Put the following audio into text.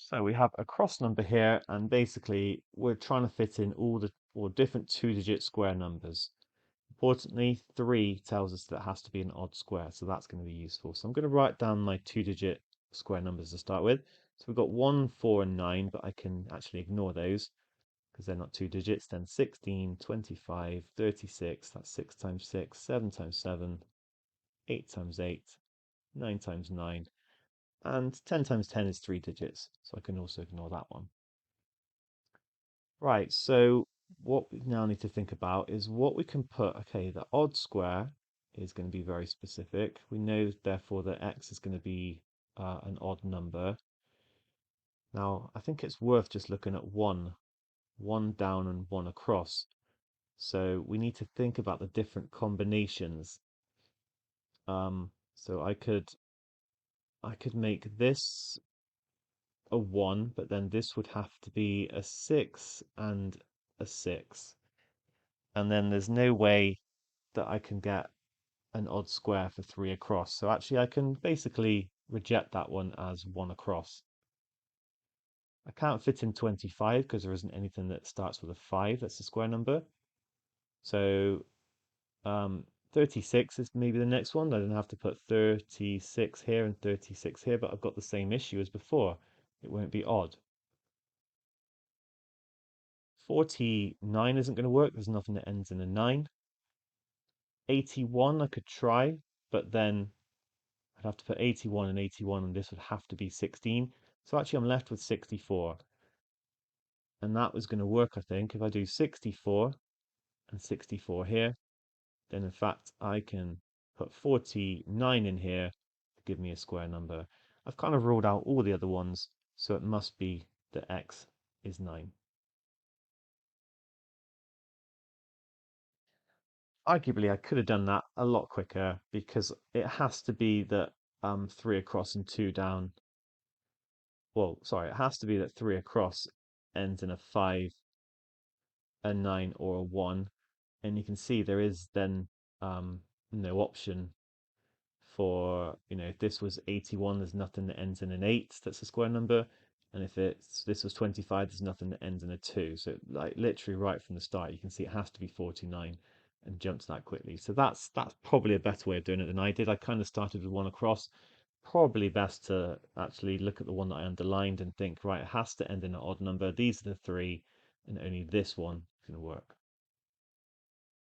So we have a cross number here, and basically we're trying to fit in all different two-digit square numbers. Importantly, 3 tells us that it has to be an odd square, so that's going to be useful. So I'm going to write down my two-digit square numbers to start with. So we've got 1, 4, and 9, but I can actually ignore those because they're not two digits. Then 16, 25, 36, that's 6 times 6, 7 times 7, 8 times 8, 9 times 9, and 10 times 10 is 3 digits, so I can also ignore that one. Right, so what we now need to think about is what we can put. Okay, the odd square is going to be very specific. We know, therefore, that x is going to be an odd number. Now, I think it's worth just looking at one down and one across. So we need to think about the different combinations. So I could make this a 1, but then this would have to be a 6 and a 6. And then there's no way that I can get an odd square for 3 across. So actually I can basically reject that one as 1 across. I can't fit in 25 because there isn't anything that starts with a 5 that's a square number. So 36 is maybe the next one. I don't have to put 36 here and 36 here, but I've got the same issue as before. It won't be odd. 49 isn't going to work. There's nothing that ends in a 9. 81 I could try, but then I'd have to put 81 and 81, and this would have to be 16. So actually I'm left with 64. And that was going to work, I think. If I do 64 and 64 here, then in fact I can put 49 in here to give me a square number. I've kind of ruled out all the other ones, so it must be that x is 9. Arguably, I could have done that a lot quicker because it has to be that 3 across and 2 down. Well, sorry, it has to be that 3 across ends in a 5, a 9, or a 1. And you can see there is then no option for, if this was 81, there's nothing that ends in an 8 that's a square number. And if this was 25, there's nothing that ends in a 2. So like literally right from the start, you can see it has to be 49 and jumps that quickly. So that's probably a better way of doing it than I did. I kind of started with 1 across. Probably best to actually look at the one that I underlined and think, right, it has to end in an odd number. These are the 3, and only this one is going to work.